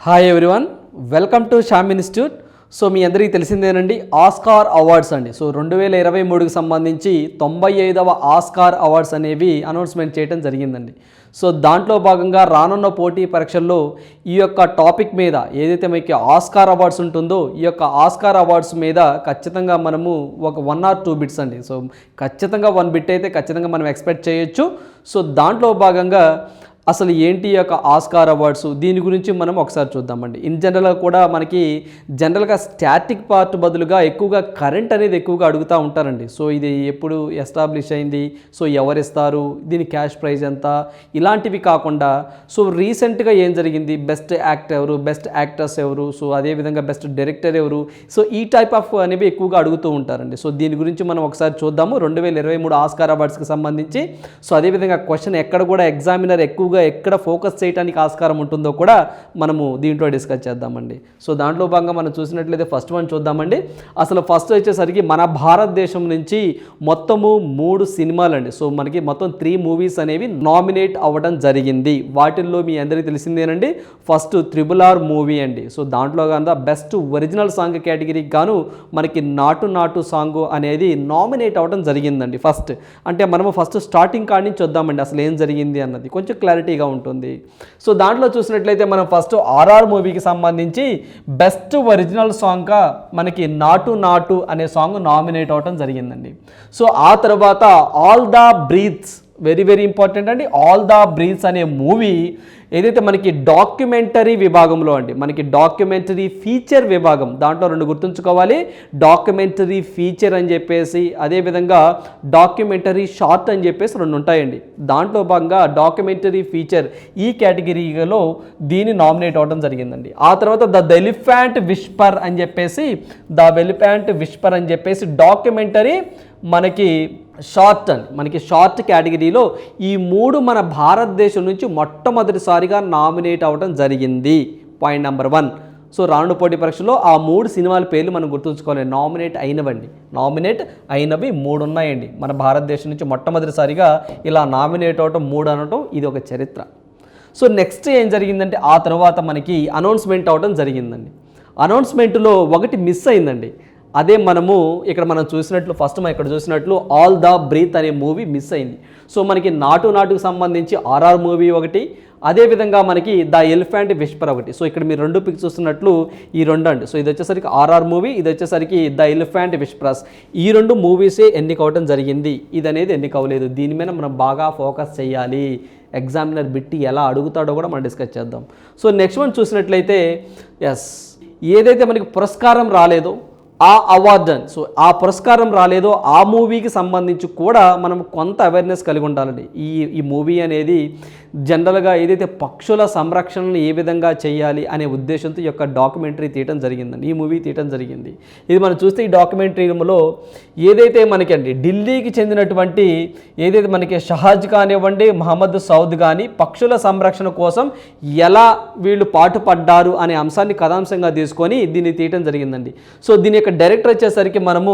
Hi everyone, welcome to Shyam institute. So మీ అందరికీ తెలిసిందేనండి, ఆస్కార్ అవార్డ్స్ అండి. సో 2023కి సంబంధించి 95వ ఆస్కార్ అవార్డ్స్ అనేవి అనౌన్స్మెంట్ చేయడం జరిగిందండి. సో దాంట్లో భాగంగా రానున్న పోటీ పరీక్షల్లో ఈ యొక్క టాపిక్ మీద ఏదైతే మీకు ఆస్కార్ అవార్డ్స్ ఉంటుందో, ఈ యొక్క ఆస్కార్ అవార్డ్స్ మీద ఖచ్చితంగా మనము ఒక 1 or 2 బిట్స్ అండి. సో ఖచ్చితంగా 1 బిట్ అయితే ఖచ్చితంగా మనం ఎక్స్పెక్ట్ చేయొచ్చు. సో దాంట్లో భాగంగా అసలు ఏంటి ఈ యొక్క ఆస్కార్ అవార్డ్స్, దీని గురించి మనం ఒకసారి చూద్దామండి. ఇన్ జనరల్గా కూడా మనకి జనరల్గా స్టాటిక్ పార్ట్ బదులుగా ఎక్కువగా కరెంట్ అనేది ఎక్కువగా అడుగుతూ ఉంటారండి. సో ఇది ఎప్పుడు ఎస్టాబ్లిష్ అయింది, సో ఎవరిస్తారు, దీని క్యాష్ ప్రైజ్ ఎంత, ఇలాంటివి కాకుండా సో రీసెంట్గా ఏం జరిగింది, బెస్ట్ యాక్టర్ ఎవరు, బెస్ట్ యాక్టర్స్ ఎవరు, సో అదేవిధంగా బెస్ట్ డైరెక్టర్ ఎవరు, సో ఈ టైప్ ఆఫ్ అనేవి ఎక్కువగా అడుగుతూ ఉంటారండి. సో దీని గురించి మనం ఒకసారి చూద్దాము 2023 ఆస్కార్ అవార్డ్స్కి సంబంధించి. సో అదేవిధంగా క్వశ్చన్ ఎక్కడ కూడా ఎగ్జామినర్ ఎక్కువగా ఎక్కడ ఫోకస్ చేయడానికి ఆస్కారం ఉంటుందో కూడా మనము దీంట్లో డిస్కస్ చేద్దామండి. సో దాంట్లో భాగంగా మనం చూసినట్లయితే ఫస్ట్ వన్ చూద్దామండి. అసలు ఫస్ట్ వచ్చేసరికి మన భారతదేశం నుంచి మొత్తము 3 సినిమాలండి. సో మనకి మొత్తం 3 మూవీస్ అనేవి నామినేట్ అవ్వడం జరిగింది. వాటిల్లో మీ అందరికీ తెలిసిందేనండి, ఫస్ట్ RRR మూవీ అండి. సో దాంట్లో కనుక బెస్ట్ ఒరిజినల్ సాంగ్ కేటగిరీకి గాను మనకి నాటు నాటు సాంగ్ అనేది నామినేట్ అవ్వడం జరిగిందండి. ఫస్ట్ అంటే మనము ఫస్ట్ స్టార్టింగ్ కాడి నుంచి చూద్దామండి, అసలు ఏం జరిగింది అన్నది కొంచెం క్లారిటీగా ఉంటుంది. సో దాంట్లో చూసినట్లయితే మనం ఫస్ట్ RR మూవీకి సంబంధించి బెస్ట్ ఒరిజినల్ సాంగ్గా మనకి నాటు నాటు అనే సాంగ్ నామినేట్ అవ్వడం జరిగిందండి. సో ఆ తర్వాత all the breaths, very very important అండి. ఆల్ ద బ్రీత్స్ అనే మూవీ ఏదైతే మనకి డాక్యుమెంటరీ విభాగంలో అండి, మనకి డాక్యుమెంటరీ ఫీచర్ విభాగం, దాంట్లో 2 గుర్తుంచుకోవాలి, డాక్యుమెంటరీ ఫీచర్ అని చెప్పేసి అదేవిధంగా డాక్యుమెంటరీ షార్ట్ అని చెప్పేసి 2 ఉంటాయండి. దాంట్లో భాగంగా డాక్యుమెంటరీ ఫీచర్ ఈ కేటగిరీలో దీన్ని నామినేట్ అవ్వడం జరిగిందండి. ఆ తర్వాత ద ఎలిఫెంట్ విస్పర్ అని చెప్పేసి డాక్యుమెంటరీ మనకి షార్ట్ అండి, మనకి షార్ట్ కేటగిరీలో ఈ 3 మన భారతదేశం నుంచి మొట్టమొదటిసారిగా నామినేట్ అవ్వడం జరిగింది. Point number 1. సో రానున్న పోటీ పరీక్షలో ఆ 3 సినిమాల పేర్లు మనం గుర్తుంచుకోవాలి. నామినేట్ అయినవి 3 ఉన్నాయండి. మన భారతదేశం నుంచి మొట్టమొదటిసారిగా ఇలా నామినేట్ అవ్వటం 3 అనటం ఇది ఒక చరిత్ర. సో నెక్స్ట్ ఏం జరిగిందంటే ఆ తర్వాత మనకి అనౌన్స్మెంట్ అవ్వడం జరిగిందండి. అనౌన్స్మెంట్లో ఒకటి మిస్ అయిందండి. అదే మనం చూసినట్లు ఫస్ట్ మనం ఇక్కడ చూసినట్లు ఆల్ ద బ్రీత్ అనే మూవీ మిస్ అయింది. సో మనకి నాటుకు సంబంధించి RR మూవీ ఒకటి, అదేవిధంగా మనకి ద ఎలిఫెంట్ విస్పర్ ఒకటి. సో ఇక్కడ మీరు 2 పిక్స్ చూస్తున్నట్లు ఈ 2 అండి. సో ఇది వచ్చేసరికి RR మూవీ, ఇది వచ్చేసరికి ద ఎలిఫెంట్ విస్పర్స్. ఈ 2 మూవీసే ఎన్నికవడం జరిగింది. ఇది అనేది ఎన్నికవలేదు. దీని మీద మనం బాగా ఫోకస్ చేయాలి. ఎగ్జామినర్ బిట్టి ఎలా అడుగుతాడో కూడా మనం డిస్కస్ చేద్దాం. సో నెక్స్ట్ వన్ చూసినట్లయితే ఏదైతే మనకి పురస్కారం రాలేదో ఆ అవార్డు, సో ఆ పురస్కారం రాలేదో ఆ మూవీకి సంబంధించి కూడా మనం కొంత అవేర్నెస్ కలిగి ఉండాలండి. ఈ మూవీ అనేది జనరల్గా ఏదైతే పక్షుల సంరక్షణను ఏ విధంగా చేయాలి అనే ఉద్దేశంతో ఈ యొక్క డాక్యుమెంటరీ తీయటం జరిగిందండి. ఈ మూవీ తీయటం జరిగింది. ఇది మనం చూస్తే ఈ డాక్యుమెంటరీలో ఏదైతే మనకి అండి ఢిల్లీకి చెందినటువంటి ఏదైతే మనకి షహాజ్ కానివ్వండి, మహమ్మద్ సౌద్ కానీ పక్షుల సంరక్షణ కోసం ఎలా వీళ్ళు పాటుపడ్డారు అనే అంశాన్ని కథాంశంగా తీసుకొని దీన్ని తీయటం జరిగిందండి. సో దీని యొక్క డైరెక్టర్ వచ్చేసరికి మనము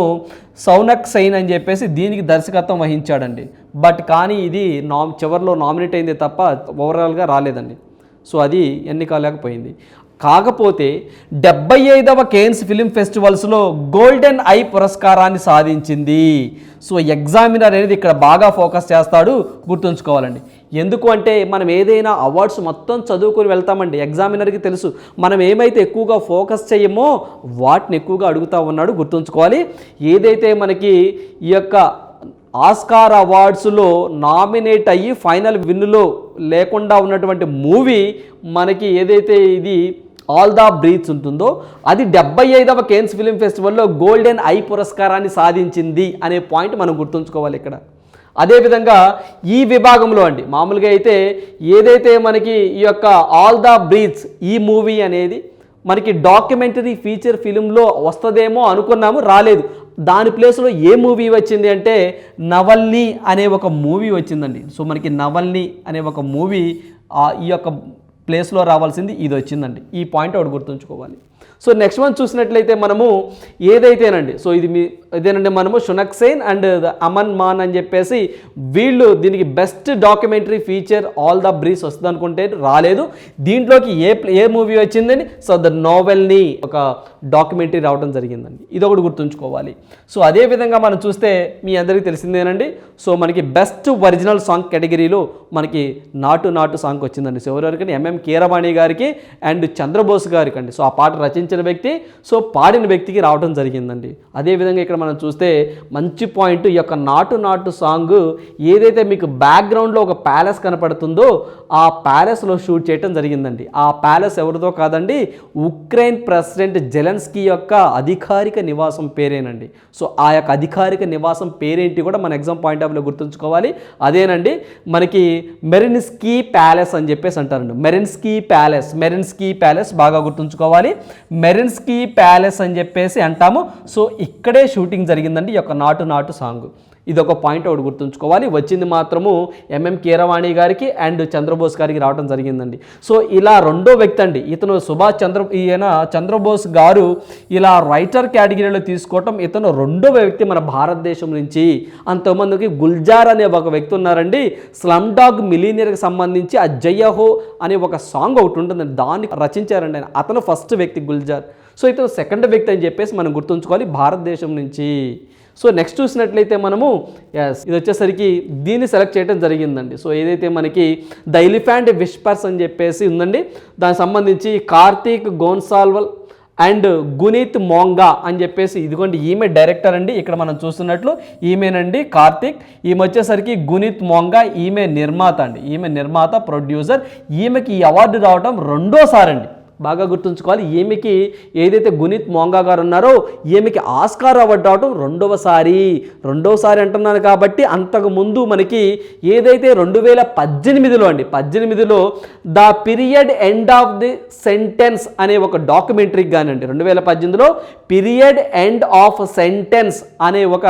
సౌనక్ సైన్ అని చెప్పేసి దీనికి దర్శకత్వం వహించాడండి. బట్ కానీ ఇది చివరిలో నామినేట్ అయింది తప్ప ఓవరాల్గా రాలేదండి. సో అది ఎన్నికలేకపోయింది. కాకపోతే 75వ కేన్స్ ఫిలిం ఫెస్టివల్స్లో గోల్డెన్ ఐ పురస్కారాన్ని సాధించింది. సో ఎగ్జామినర్ అనేది ఇక్కడ బాగా ఫోకస్ చేస్తాడు, గుర్తుంచుకోవాలండి. ఎందుకు అంటే మనం ఏదైనా అవార్డ్స్ మొత్తం చదువుకొని వెళ్తామండి. ఎగ్జామినర్కి తెలుసు మనం ఏమైతే ఎక్కువగా ఫోకస్ చేయమో వాటిని ఎక్కువగా అడుగుతూ ఉన్నాడు, గుర్తుంచుకోవాలి. ఏదైతే మనకి ఈ యొక్క ఆస్కార్ అవార్డ్స్లో నామినేట్ అయ్యి ఫైనల్ విన్నులో లేకుండా ఉన్నటువంటి మూవీ మనకి ఏదైతే ఇది ఆల్ ద బ్రీత్స్ ఉంటుందో అది 75వ కేన్స్ ఫిలిం ఫెస్టివల్లో గోల్డెన్ ఐ పురస్కారాన్ని సాధించింది అనే పాయింట్ మనం గుర్తుంచుకోవాలి ఇక్కడ. అదేవిధంగా ఈ విభాగంలో అండి మామూలుగా అయితే ఏదైతే మనకి ఈ యొక్క ఆల్ ద బ్రీత్స్ ఈ మూవీ అనేది మనకి డాక్యుమెంటరీ ఫీచర్ ఫిలింలో వస్తుందేమో అనుకున్నాము, రాలేదు. దాని ప్లేస్లో ఏ మూవీ వచ్చింది అంటే నవల్ని అనే ఒక మూవీ వచ్చిందండి. సో మనకి నవల్ని అనే ఒక మూవీ ఈ యొక్క ప్లేస్లో రావాల్సింది ఇది వచ్చిందండి. ఈ పాయింట్ ఒకటి గుర్తుంచుకోవాలి. సో నెక్స్ట్ వన్ చూసినట్లయితే మనము ఏదైతేనండి, సో ఇదేనండి మనము షునక్ సేన్ అండ్ అమన్ మాన్ అని చెప్పేసి వీళ్ళు దీనికి best documentary feature all the Brees వస్తుంది అనుకుంటే రాలేదు. దీంట్లోకి ఏ మూవీ వచ్చిందని, సో ద నోవెల్ని ఒక డాక్యుమెంటరీ రావడం జరిగిందండి. ఇది ఒకటి గుర్తుంచుకోవాలి. సో అదేవిధంగా మనం చూస్తే మీ అందరికీ తెలిసిందేనండి, సో మనకి బెస్ట్ ఒరిజినల్ సాంగ్ కేటగిరీలో మనకి నాటు నాటు సాంగ్ వచ్చిందండి. సో ఎవరెవరికని ఎంఎం కీరవాణి గారికి అండ్ చంద్రబోస్ గారికి అండి. సో ఆ పాట రచించిన వ్యక్తి, సో పాడిన వ్యక్తికి రావడం జరిగిందండి. అదేవిధంగా ఇక్కడ మనం చూస్తే మంచి పాయింట్, ఈ యొక్క నాటు నాటు సాంగ్ ఏదైతే మీకు బ్యాక్గ్రౌండ్లో ఒక ప్యాలెస్ కనపడుతుందో ఆ ప్యాలెస్లో షూట్ చేయడం జరిగిందండి. ఆ ప్యాలెస్ ఎవరితో కాదండి, ఉక్రెయిన్ ప్రెసిడెంట్ జెలెన్స్కీ యొక్క అధికారిక నివాసం పేరేనండి. సో ఆ యొక్క అధికారిక నివాసం పేరేంటి కూడా మన ఎగ్జామ్ పాయింట్ ఆఫ్ వ్యూలో గుర్తుంచుకోవాలి. అదేనండి మనకి మెరిన్స్కీ ప్యాలెస్ అని చెప్పేసి అంటారండి. మెరిన్స్కీ ప్యాలెస్ బాగా గుర్తుంచుకోవాలి. మెరిన్స్కీ ప్యాలెస్ అని చెప్పేసి అంటాము. సో ఇక్కడే షూటింగ్ జరిగిందండి ఈ యొక్క నాటు నాటు సాంగ్. ఇదొక పాయింట్ ఒకటి గుర్తుంచుకోవాలి. వచ్చింది మాత్రము ఎంఎం కీరవాణి గారికి అండ్ చంద్రబోస్ గారికి రావడం జరిగిందండి. సో ఇలా రెండో వ్యక్తి అండి, ఇతను చంద్రబోస్ గారు ఇలా రైటర్ కేటగిరీలో తీసుకోవటం ఇతను రెండో వ్యక్తి మన భారతదేశం నుంచి. అంతమందికి గుల్జార్ అనే ఒక వ్యక్తి ఉన్నారండి, స్లమ్ డాగ్ మిలీనియర్కి సంబంధించి ఆ జయహో అనే ఒక సాంగ్ ఒకటి ఉంటుందండి, దాన్ని రచించారండి ఆయన. అతను ఫస్ట్ వ్యక్తి గుల్జార్. సో ఇతను సెకండ్ వ్యక్తి అని చెప్పేసి మనం గుర్తుంచుకోవాలి భారతదేశం నుంచి. సో నెక్స్ట్ చూసినట్లయితే మనము ఇది వచ్చేసరికి దీన్ని సెలెక్ట్ చేయడం జరిగిందండి. సో ఏదైతే మనకి ద ఎలిఫెంట్ విస్పర్స్ అని చెప్పేసి ఉందండి, దానికి సంబంధించి కార్తీక్ గోన్సాల్వల్ అండ్ గునీత్ మోంగా అని చెప్పేసి, ఇదిగోండి ఈమె డైరెక్టర్ అండి. ఇక్కడ మనం చూస్తున్నట్లు ఈమెనండి కార్తీక్, ఈమె వచ్చేసరికి గునీత్ మోంగా, ఈమె నిర్మాత అండి. ఈమె నిర్మాత, ప్రొడ్యూసర్. ఈమెకి ఈ అవార్డు రావడం రెండోసారి అండి, బాగా గుర్తుంచుకోవాలి. ఈమెకి ఏదైతే గునీత్ మోంగా గారు ఉన్నారో ఈమెకి ఆస్కార్ అవార్డు రావడం రెండోసారి అంటున్నాను కాబట్టి, అంతకుముందు మనకి ఏదైతే 2018లో అండి, 18లో the period end of the sentence అనే ఒక డాక్యుమెంటరీకి కానండి, 2018లో పీరియడ్ ఎండ్ ఆఫ్ సెంటెన్స్ అనే ఒక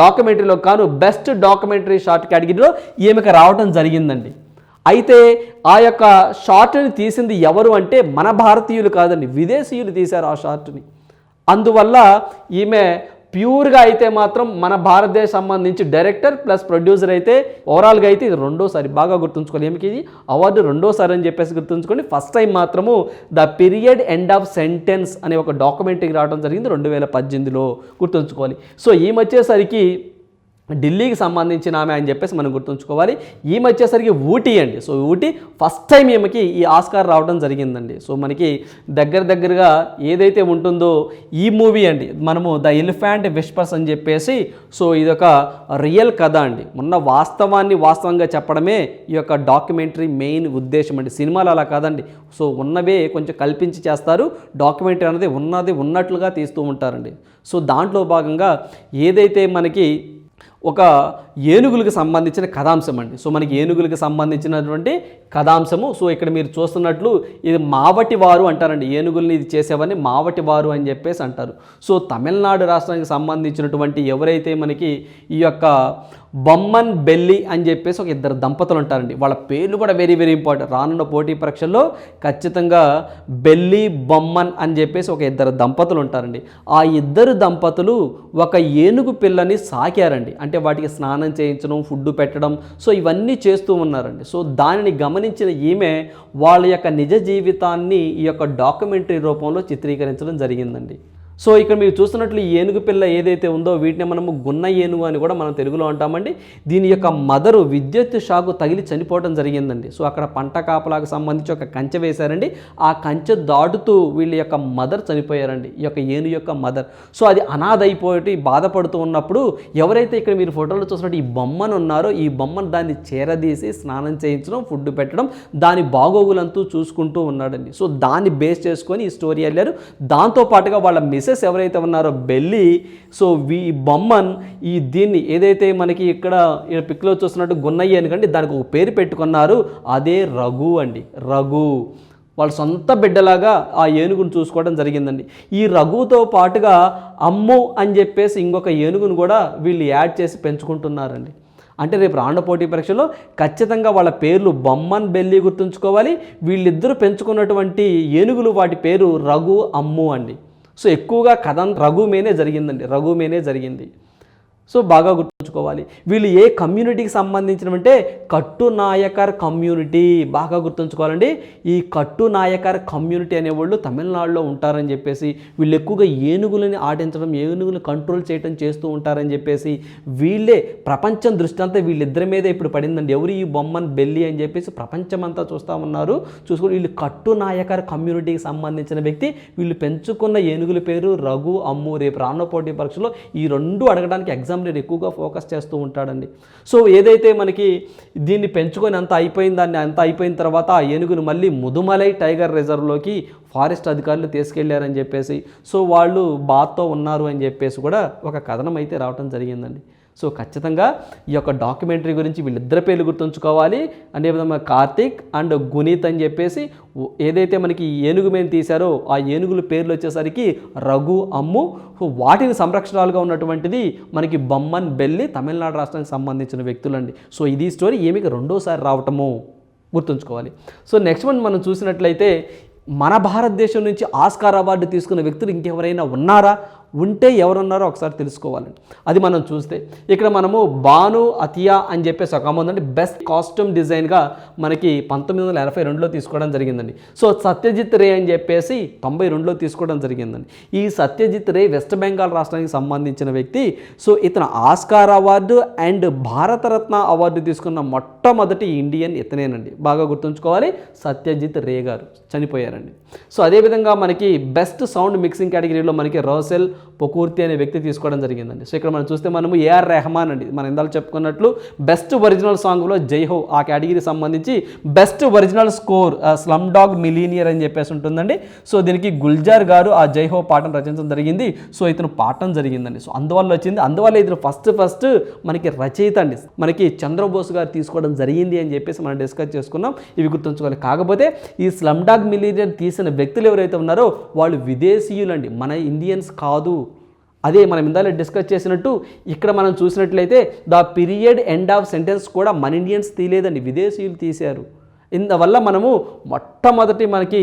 డాక్యుమెంటరీలో కాను బెస్ట్ డాక్యుమెంటరీ షార్ట్ కేటగిరీలో ఈమెకి రావడం జరిగిందండి. అయితే ఆ యొక్క షార్ట్ని తీసింది ఎవరు అంటే మన భారతీయులు కాదండి, విదేశీయులు తీశారు ఆ షార్ట్ని. అందువల్ల ఈమె ప్యూర్గా అయితే మాత్రం మన భారతదేశం సంబంధించి డైరెక్టర్ ప్లస్ ప్రొడ్యూసర్ అయితే ఓవరాల్గా అయితే ఇది రెండోసారి, బాగా గుర్తుంచుకోవాలి. ఏమికి ఇది అవార్డు రెండోసారి అని చెప్పేసి గుర్తుంచుకోండి. ఫస్ట్ టైం మాత్రము the period end of sentence అనే ఒక డాక్యుమెంటరీకి రావడం జరిగింది 2018లో, గుర్తుంచుకోవాలి. సో ఈమె వచ్చేసరికి ఢిల్లీకి సంబంధించిన ఆమె అని చెప్పేసి మనం గుర్తుంచుకోవాలి. ఈమె వచ్చేసరికి ఊటీ అండి. సో ఊటీ ఫస్ట్ టైం ఈమెకి ఈ ఆస్కార్ రావడం జరిగిందండి. సో మనకి దగ్గరగా ఏదైతే ఉంటుందో ఈ మూవీ అండి, మనము ద ఎలిఫెంట్ విస్పర్స్ అని చెప్పేసి, సో ఇదొక రియల్ కథ అండి. మొన్న వాస్తవంగా చెప్పడమే ఈ యొక్క డాక్యుమెంటరీ మెయిన్ ఉద్దేశం అండి. సినిమాలు అలా కాదండి, సో ఉన్నవే కొంచెం కల్పించి చేస్తారు. డాక్యుమెంటరీ అనేది ఉన్నట్లుగా తీస్తూ ఉంటారండి. సో దాంట్లో భాగంగా ఏదైతే మనకి ఒక ఏనుగులకు సంబంధించిన కథాంశం అండి. సో మనకి ఏనుగులకు సంబంధించినటువంటి కథాంశము. సో ఇక్కడ మీరు చూస్తున్నట్లు ఇది మావటివారు అంటారండి, ఏనుగుల్ని ఇది చేసేవన్నీ మావటివారు అని చెప్పేసి అంటారు. సో తమిళనాడు రాష్ట్రానికి సంబంధించినటువంటి ఎవరైతే మనకి ఈ యొక్క బొమ్మన్ బెల్లి అని చెప్పేసి ఒక ఇద్దరు దంపతులు ఉంటారండి. వాళ్ళ పేర్లు కూడా వెరీ ఇంపార్టెంట్. రానున్న పోటీ పరీక్షల్లో ఖచ్చితంగా బెల్లి బొమ్మన్ అని చెప్పేసి ఒక ఇద్దరు దంపతులు ఉంటారండి. ఆ ఇద్దరు దంపతులు ఒక ఏనుగు పిల్లని సాకారండి. అంటే వాటికి స్నానం చేయించడం, ఫుడ్ పెట్టడం, సో ఇవన్నీ చేస్తూ ఉన్నారండి. సో దానిని గమనించిన ఈమె వాళ్ళ యొక్క నిజ జీవితాన్ని ఈ యొక్క డాక్యుమెంటరీ రూపంలో చిత్రీకరించడం జరిగిందండి. సో ఇక్కడ మీరు చూస్తున్నట్లు ఈ ఏనుగు పిల్ల ఏదైతే ఉందో వీటిని మనము గున్న ఏనుగు అని కూడా మనం తెలుగులో అంటామండి. దీని యొక్క మదరు విద్యుత్ షాకు తగిలి చనిపోవడం జరిగిందండి. సో అక్కడ పంట కాపలాకు సంబంధించి ఒక కంచె వేశారండి. ఆ కంచె దాటుతూ వీళ్ళ యొక్క మదర్ చనిపోయారండి, ఈ యొక్క ఏనుగు యొక్క మదర్. సో అది అనాథైపోయి బాధపడుతూ ఉన్నప్పుడు ఎవరైతే ఇక్కడ మీరు ఫోటోలో చూసినట్టు ఈ బొమ్మను ఉన్నారో ఈ బొమ్మను దాన్ని చేరదీసి స్నానం చేయించడం, ఫుడ్ పెట్టడం, దాని బాగోగులంతూ చూసుకుంటూ ఉన్నాడండి. సో దాన్ని బేస్ చేసుకొని ఈ స్టోరీ వెళ్ళారు. దాంతోపాటుగా వాళ్ళ మిసెస్ ఎవరైతే ఉన్నారో బెల్లి, సో ఈ బొమ్మన్ దీన్ని ఏదైతే మనకి ఇక్కడ పిక్లో చూస్తున్నట్టు గున్నయ్య ఎందుకంటే దానికి ఒక పేరు పెట్టుకున్నారు, అదే రఘు అండి. రఘు వాళ్ళ సొంత బిడ్డలాగా ఆ ఏనుగును చూసుకోవడం జరిగిందండి. ఈ రఘుతో పాటుగా అమ్ము అని చెప్పేసి ఇంకొక ఏనుగును కూడా వీళ్ళు యాడ్ చేసి పెంచుకుంటున్నారండి. అంటే రేపు రానున్న పోటీ పరీక్షలో ఖచ్చితంగా వాళ్ళ పేర్లు బొమ్మన్ బెల్లి గుర్తుంచుకోవాలి. వీళ్ళిద్దరూ పెంచుకున్నటువంటి ఏనుగులు వాటి పేరు రఘు అమ్ము అండి. సో ఎక్కువగా కథ రఘు మీనే జరిగిందండి, రఘు మీనే జరిగింది. సో బాగా గుర్తుంచుకోవాలి. వీళ్ళు ఏ కమ్యూనిటీకి సంబంధించినవంటే కట్టు నాయకర్ కమ్యూనిటీ. బాగా గుర్తుంచుకోవాలండి. ఈ కట్టు నాయకర్ కమ్యూనిటీ అనేవాళ్ళు తమిళనాడులో ఉంటారని చెప్పేసి, వీళ్ళు ఎక్కువగా ఏనుగులని ఆడించడం, ఏనుగులను కంట్రోల్ చేయడం చేస్తూ ఉంటారని చెప్పేసి, వీళ్ళే ప్రపంచం దృష్టి అంతా వీళ్ళిద్దరి మీద ఇప్పుడు పడిందండి. ఎవరు ఈ బొమ్మన్ బెల్లి అని చెప్పేసి ప్రపంచమంతా చూస్తూ ఉన్నారు. చూసుకుని వీళ్ళు కట్టు నాయకర్ కమ్యూనిటీకి సంబంధించిన వ్యక్తి. వీళ్ళు పెంచుకున్న ఏనుగుల పేరు రఘు అమ్ము. రేపు రానున్న పోటీ పరీక్షలో ఈ రెండు అడగడానికి ఎగ్జామ్ ఎక్కువగా ఫోకస్ చేస్తూ ఉంటాడండి. సో ఏదైతే మనకి దీన్ని పెంచుకొని అంత అయిపోయిన తర్వాత ఆ ఏనుగును మళ్ళీ ముదుమలై టైగర్ రిజర్వ్లోకి ఫారెస్ట్ అధికారులు తీసుకెళ్లారని చెప్పేసి, సో వాళ్ళు బాధతో ఉన్నారు అని చెప్పేసి కూడా ఒక కథనం అయితే రావటం జరిగిందండి. సో ఖచ్చితంగా ఈ యొక్క డాక్యుమెంటరీ గురించి వీళ్ళిద్దరి పేర్లు గుర్తుంచుకోవాలి. అదే విధంగా కార్తీక్ అండ్ గునీత్ అని చెప్పేసి ఏదైతే మనకి ఏనుగు మీద తీశారో ఆ ఏనుగుల పేర్లు వచ్చేసరికి రఘు అమ్ము. వాటిని సంరక్షణాలుగా ఉన్నటువంటిది మనకి బొమ్మన్ బెల్లి, తమిళనాడు రాష్ట్రానికి సంబంధించిన వ్యక్తులండి. సో ఇది స్టోరీ ఏమికి రెండోసారి రావటము గుర్తుంచుకోవాలి. సో నెక్స్ట్ వన్ మనం చూసినట్లయితే మన భారతదేశం నుంచి ఆస్కార్ అవార్డు తీసుకున్న వ్యక్తులు ఇంకెవరైనా ఉన్నారా? ఉంటే ఎవరున్నారో ఒకసారి తెలుసుకోవాలండి. అది మనం చూస్తే ఇక్కడ మనము బాను అతియా అని చెప్పేసి ఒక అమ్మ ఉందండి. బెస్ట్ కాస్ట్యూమ్ డిజైన్గా మనకి 1982లో తీసుకోవడం జరిగిందండి. సో సత్యజిత్ రే అని చెప్పేసి 92లో తీసుకోవడం జరిగిందండి. ఈ సత్యజిత్ రే వెస్ట్ బెంగాల్ రాష్ట్రానికి సంబంధించిన వ్యక్తి. సో ఇతను Oscar award and Bharat Ratna award తీసుకున్న మొట్టమొదటి ఇండియన్ ఇతనేనండి. బాగా గుర్తుంచుకోవాలి. సత్యజిత్ రే గారు చనిపోయారండి. సో అదేవిధంగా మనకి బెస్ట్ సౌండ్ మిక్సింగ్ కేటగిరీలో మనకి రోసెల్ పొకూర్తి అనే వ్యక్తి తీసుకోవడం జరిగిందండి. సో ఇక్కడ మనం చూస్తే మనము ఏఆర్ రెహమాన్ అండి, మనం ఇందాక చెప్పుకున్నట్లు బెస్ట్ ఒరిజినల్ సాంగ్లో జై హో ఆ కేటగిరీ సంబంధించి best original score slum dog millionaire అని చెప్పేసి ఉంటుందండి. సో దీనికి గుల్జార్ గారు ఆ జై హో పాటను రచించడం జరిగింది. సో ఇతను పాడటం జరిగిందండి. సో అందువల్ల వచ్చింది. అందువల్ల ఇతను ఫస్ట్ మనకి రచయిత అండి. మనకి చంద్రబోస్ గారు తీసుకోవడం జరిగింది అని చెప్పేసి మనం డిస్కస్ చేసుకున్నాం. ఇవి గుర్తుంచుకోవాలి. కాకపోతే ఈ స్లమ్ డాగ్ మిలీనియర్ తీసిన వ్యక్తులు ఎవరైతే ఉన్నారో వాళ్ళు విదేశీయులండి, మన ఇండియన్స్ కాదు. అదే మనం ఇందాక డిస్కస్ చేసినట్టు ఇక్కడ మనం చూసినట్లయితే the period end of sentence కూడా మన ఇండియన్స్ తీయలేదండి, విదేశీయులు తీశారు. ఇందువల్ల మనము మొట్టమొదటి మనకి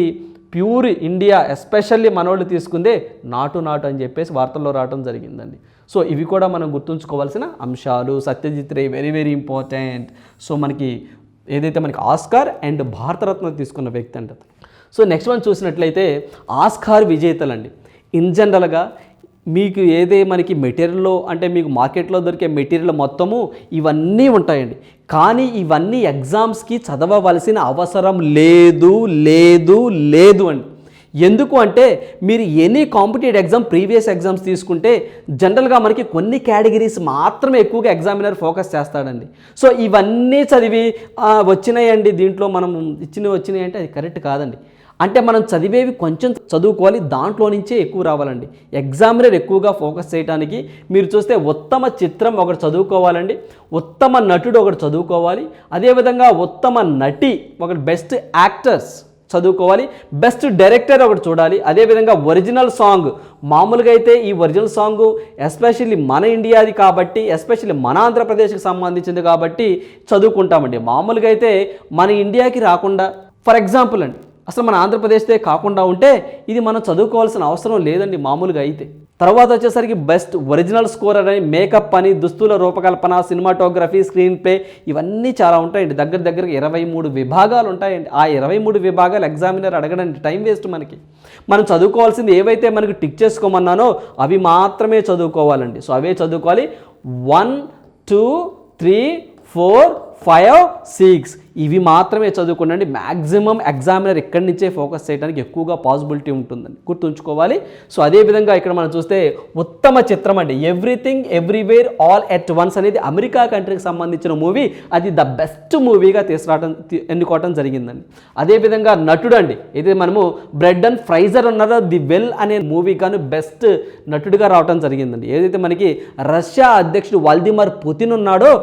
ప్యూర్ ఇండియా ఎస్పెషల్లీ మనోళ్ళు తీసుకుందే నాటు అని చెప్పేసి వార్తల్లో రావడం జరిగిందండి. సో ఇవి కూడా మనం గుర్తుంచుకోవాల్సిన అంశాలు. Satyajit Ray very very important. So మనకి ఏదైతే మనకి ఆస్కార్ అండ్ భారతరత్న తీసుకున్న వ్యక్తి అంటే. సో నెక్స్ట్ వన్ చూసినట్లయితే ఆస్కార్ విజేతలండి. ఇన్ జనరల్గా మీకు ఏదే మనకి మెటీరియల్లో అంటే మీకు మార్కెట్లో దొరికే మెటీరియల్ మొత్తము ఇవన్నీ ఉంటాయండి. కానీ ఇవన్నీ ఎగ్జామ్స్కి చదవవలసిన అవసరం లేదు అండి. ఎందుకు అంటే మీరు any competitive exam previous exams తీసుకుంటే జనరల్గా మనకి కొన్ని కేటగిరీస్ మాత్రమే ఎక్కువగా ఎగ్జామినర్ ఫోకస్ చేస్తాడండి. సో ఇవన్నీ చదివి వచ్చినాయండి దీంట్లో మనం వచ్చినాయి అంటే అది కరెక్ట్ కాదండి. అంటే మనం చదివేవి కొంచెం చదువుకోవాలి, దాంట్లో నుంచే ఎక్కువ రావాలండి. ఎగ్జామినర్ ఎక్కువగా ఫోకస్ చేయడానికి మీరు చూస్తే ఉత్తమ చిత్రం ఒకటి చదువుకోవాలండి, ఉత్తమ నటుడు ఒకటి చదువుకోవాలి, అదేవిధంగా ఉత్తమ నటి ఒకటి బెస్ట్ యాక్టర్స్ చదువుకోవాలి, బెస్ట్ డైరెక్టర్ ఒకటి చూడాలి, అదేవిధంగా ఒరిజినల్ సాంగ్. మామూలుగా అయితే ఈ ఒరిజినల్ సాంగ్ ఎస్పెషల్లీ మన ఇండియాది కాబట్టి, ఎస్పెషల్లీ మన ఆంధ్రప్రదేశ్కి సంబంధించింది కాబట్టి చదువుకుంటామండి. మామూలుగా అయితే మన ఇండియాకి రాకుండా, ఫర్ ఎగ్జాంపుల్ అండి, అసలు మన ఆంధ్రప్రదేశ్తే కాకుండా ఉంటే ఇది మనం చదువుకోవాల్సిన అవసరం లేదండి మామూలుగా అయితే. తర్వాత వచ్చేసరికి బెస్ట్ ఒరిజినల్ స్కోర్ అని, మేకప్ అని, దుస్తుల రూపకల్పన, సినిమాటోగ్రఫీ, స్క్రీన్ ప్లే ఇవన్నీ చాలా ఉంటాయండి. దగ్గరగా 23 విభాగాలు ఉంటాయండి. ఆ 23 విభాగాలు ఎగ్జామినర్ అడగడానికి టైం వేస్ట్ మనకి. మనం చదువుకోవాల్సింది ఏవైతే మనకి టిక్ చేసుకోమన్నానో అవి మాత్రమే చదువుకోవాలండి. సో అవే చదువుకోవాలి. 1, 2, 3, 4, 5, 6 ఇవి మాత్రమే చదువుకోండి. మ్యాక్సిమం ఎగ్జామినర్ ఇక్కడి నుంచే ఫోకస్ చేయడానికి ఎక్కువగా పాసిబిలిటీ ఉంటుందండి, గుర్తుంచుకోవాలి. సో అదేవిధంగా ఇక్కడ మనం చూస్తే ఉత్తమ చిత్రం అండి, everything everywhere all at once అనేది అమెరికా కంట్రీకి సంబంధించిన మూవీ. అది ద బెస్ట్ మూవీగా ఎన్నుకోవడం జరిగిందండి. అదేవిధంగా నటుడు అండి, ఇది మనము బ్రెండన్ ఫ్రైజర్ ఉన్నారో ది వెల్ అనే మూవీ కానీ బెస్ట్ నటుడిగా రావడం జరిగిందండి. ఏదైతే మనకి రష్యా అధ్యక్షుడు వ్లాదిమిర్ పుతిన్ ఉన్నాడో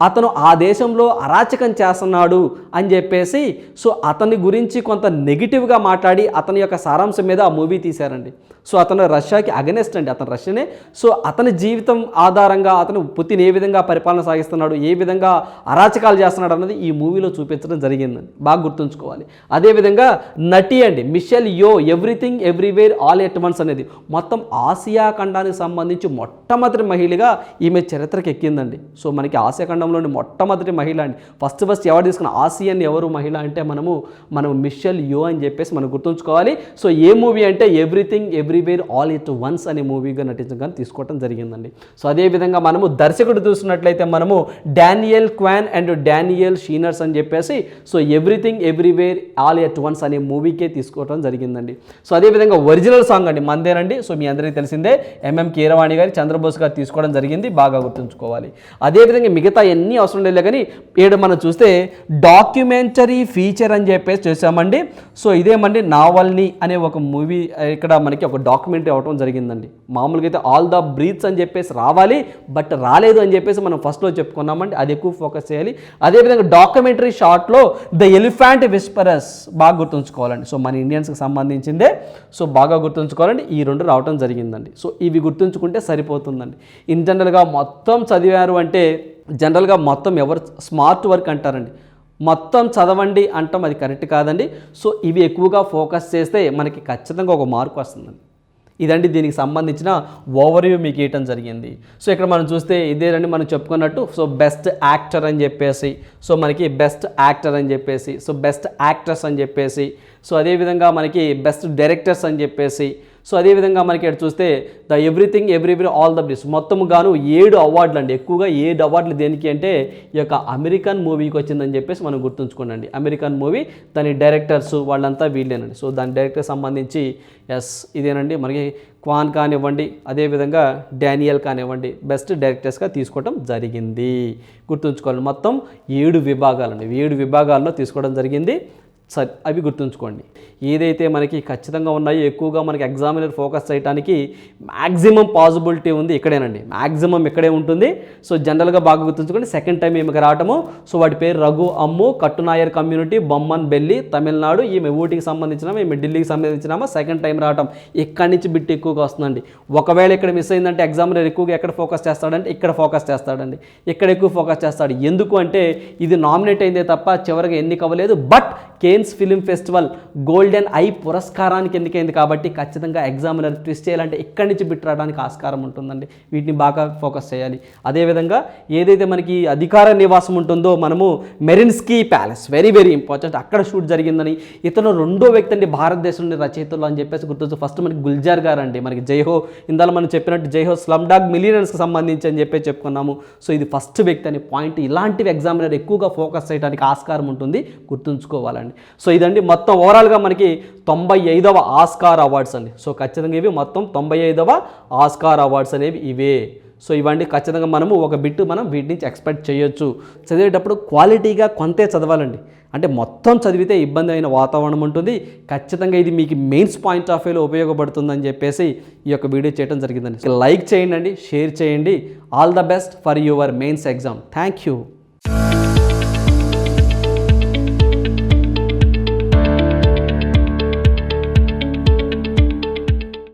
అతను ఆ దేశంలో అరాచకం చేస్తున్నాడు అని చెప్పేసి సో అతని గురించి కొంత నెగిటివ్గా మాట్లాడి అతని యొక్క సారాంశం మీద ఆ మూవీ తీశారండి. సో అతను రష్యాకి అగెనెస్ట్ అండి, అతను రష్యనే. సో అతని జీవితం ఆధారంగా అతను పుతిన్ ఏ విధంగా పరిపాలన సాగిస్తున్నాడు, ఏ విధంగా అరాచకాలు చేస్తున్నాడు అన్నది ఈ మూవీలో చూపించడం జరిగిందండి, బాగా గుర్తుంచుకోవాలి. అదేవిధంగా నటి అండి మిషెల్ యో, everything everywhere all at once అనేది మొత్తం ఆసియా ఖండానికి సంబంధించి మొట్టమొదటి మహిళగా ఈమె చరిత్రకి ఎక్కిందండి. సో మనకి ఆసియా ఖండంలోని మొట్టమొదటి మహిళ అండి. ఫస్ట్ ఎవరు తీసుకున్న ఆసియన్ ఎవరు మహిళ అంటే మనం మిషెల్ యో అని చెప్పేసి మనం గుర్తుంచుకోవాలి. సో ఏ మూవీ అంటే everything everywhere all at once అనే మూవీగా నటించగానే తీసుకోవడం జరిగిందండి. సో అదేవిధంగా మనము దర్శకుడు చూసినట్లయితే మనము డానియల్ క్వాన్ అండ్ డానియల్ షీనర్స్ అని చెప్పేసి so everything everywhere all at once అనే మూవీకే తీసుకోవడం జరిగిందండి. సో అదేవిధంగా ఒరిజినల్ సాంగ్ అండి మందేనండి. సో మీ అందరికీ తెలిసిందే ఎంఎం కీరవాణి గారి, చంద్రబోస్ గారు తీసుకోవడం జరిగింది, బాగా గుర్తుంచుకోవాలి. అదేవిధంగా మిగతా ఎన్ని అవసరం లేదు కానీ ఏడు మనం చూస్తే డాక్యుమెంటరీ ఫీచర్ అని చెప్పేసి చూసామండి. సో ఇదేమండి నావల్నీ అనే ఒక మూవీ, ఇక్కడ మనకి ఒక డాక్యుమెంటరీ అవడం జరిగిందండి. మామూలుగా అయితే ఆల్ ద బ్రీత్స్ అని చెప్పేసి రావాలి, బట్ రాలేదు అని చెప్పేసి మనం ఫస్ట్లో చెప్పుకున్నామండి, అది ఎక్కువ ఫోకస్ చేయాలి. అదేవిధంగా డాక్యుమెంటరీ షార్ట్లో ద ఎలిఫెంట్ విస్పరర్స్ బాగా గుర్తుంచుకోవాలండి. సో మన ఇండియన్స్కి సంబంధించిందే, సో బాగా గుర్తుంచుకోవాలండి. ఈ రెండు రావడం జరిగిందండి. సో ఇవి గుర్తుంచుకుంటే సరిపోతుందండి. ఇన్ జనరల్గా మొత్తం చదివారు అంటే జనరల్గా మొత్తం ఎవరు స్మార్ట్ వర్క్ అంటారండి, మొత్తం చదవండి అంటాం, అది కరెక్ట్ కాదండి. సో ఇవి ఎక్కువగా ఫోకస్ చేస్తే మనకి ఖచ్చితంగా ఒక మార్క్ వస్తుందండి. ఇదండి దీనికి సంబంధించిన ఓవర్వ్యూ మీకు ఇవ్వటం జరిగింది. సో ఇక్కడ మనం చూస్తే ఇదేనండి మనం చెప్పుకున్నట్టు. సో బెస్ట్ యాక్టర్ అని చెప్పేసి, సో మనకి బెస్ట్ యాక్టర్ అని చెప్పేసి, సో బెస్ట్ యాక్ట్రెస్ అని చెప్పేసి, సో అదేవిధంగా మనకి బెస్ట్ డైరెక్టర్స్ అని చెప్పేసి, సో అదేవిధంగా మనకి ఇక్కడ చూస్తే the everything everywhere all the breaths మొత్తం గాను 7 అవార్డులు అండి. ఎక్కువగా 7 అవార్డులు దేనికి అంటే ఈ యొక్క అమెరికన్ మూవీకి వచ్చిందని చెప్పేసి మనం గుర్తుంచుకోండి. అమెరికన్ మూవీ, దాని డైరెక్టర్స్ వాళ్ళంతా వీళ్ళేనండి. సో దాని డైరెక్టర్ సంబంధించి ఇదేనండి మనకి క్వాన్ కానివ్వండి, అదేవిధంగా డానియల్ కానివ్వండి బెస్ట్ డైరెక్టర్స్గా తీసుకోవడం జరిగింది. గుర్తుంచుకోవాలి మొత్తం 7 విభాగాలండి, 7 విభాగాల్లో తీసుకోవడం జరిగింది. అవి గుర్తుంచుకోండి. ఏదైతే మనకి ఖచ్చితంగా ఉన్నాయో ఎక్కువగా మనకి ఎగ్జామినర్ ఫోకస్ చేయడానికి మ్యాక్సిమం పాసిబిలిటీ ఉంది ఇక్కడేనండి, మ్యాక్సిమం ఇక్కడే ఉంటుంది. సో జనరల్గా బాగా గుర్తుంచుకోండి. సెకండ్ టైం ఈమెకి రావటము, సో వాటి పేరు రఘు అమ్ము, కట్టునాయర్ కమ్యూనిటీ, బొమ్మన్ బెల్లి, తమిళనాడు. ఈమె ఊటీకి సంబంధించినామా, ఈమె ఢిల్లీకి సంబంధించినామా. సెకండ్ టైం రావటం ఇక్కడి నుంచి బిట్ ఎక్కువగా వస్తుందండి. ఒకవేళ ఇక్కడ మిస్ అయిందంటే ఎగ్జామినర్ ఎక్కువగా ఎక్కడ ఫోకస్ చేస్తాడంటే ఇక్కడ ఫోకస్ చేస్తాడండి, ఇక్కడ ఎక్కువ ఫోకస్ చేస్తాడు. ఎందుకు అంటే ఇది నామినేట్ అయిందే తప్ప చివరికి ఎన్నిక అవ్వలేదు. But Cannes film festival golden eye పురస్కారానికి ఎన్నికైంది కాబట్టి ఖచ్చితంగా ఎగ్జామినర్ ట్విస్ట్ చేయాలంటే ఇక్కడి నుంచి బిట్ రావడానికి ఆస్కారం ఉంటుందండి. వీటిని బాగా ఫోకస్ చేయాలి. అదేవిధంగా ఏదైతే మనకి అధికార నివాసం ఉంటుందో మనము మెరిన్స్కీ ప్యాలెస్, వెరీ వెరీ ఇంపార్టెంట్, అక్కడ షూట్ జరిగిందని. ఇతను రెండో వ్యక్తి అండి భారతదేశంలోని రచయితలు అని చెప్పేసి గుర్తొచ్చు. ఫస్ట్ మనకి గుల్జార్ గారు అండి, మనకి జైహో ఇందాక మనం చెప్పినట్టు జైహో స్లమ్ డాగ్ మిలియనర్స్కి సంబంధించి అని చెప్పి చెప్పుకున్నాము. సో ఇది ఫస్ట్ వ్యక్తి అనే పాయింట్. ఇలాంటివి ఎగ్జామినర్ ఎక్కువగా ఫోకస్ చేయడానికి ఆస్కారం ఉంటుంది, గుర్తుంచుకోవాలండి. సో ఇదండి మొత్తం ఓవరాల్గా మనకి 95వ ఆస్కార్ అవార్డ్స్ అండి. సో ఖచ్చితంగా ఇవి మొత్తం 95వ ఆస్కార్ అవార్డ్స్ అనేవి ఇవే. సో ఇవన్నీ ఖచ్చితంగా మనము ఒక బిట్ మనం వీటి నుంచి ఎక్స్పెక్ట్ చేయొచ్చు. చదివేటప్పుడు క్వాలిటీగా కొంతే చదవాలండి, అంటే మొత్తం చదివితే ఇబ్బంది అయిన వాతావరణం ఉంటుంది. ఖచ్చితంగా ఇది మీకు మెయిన్స్ పాయింట్ ఆఫ్ వ్యూలో ఉపయోగపడుతుందని చెప్పేసి ఈ యొక్క వీడియో చేయడం జరిగిందండి. లైక్ చేయండి, షేర్ చేయండి. All the best for your mains exam. Thank you.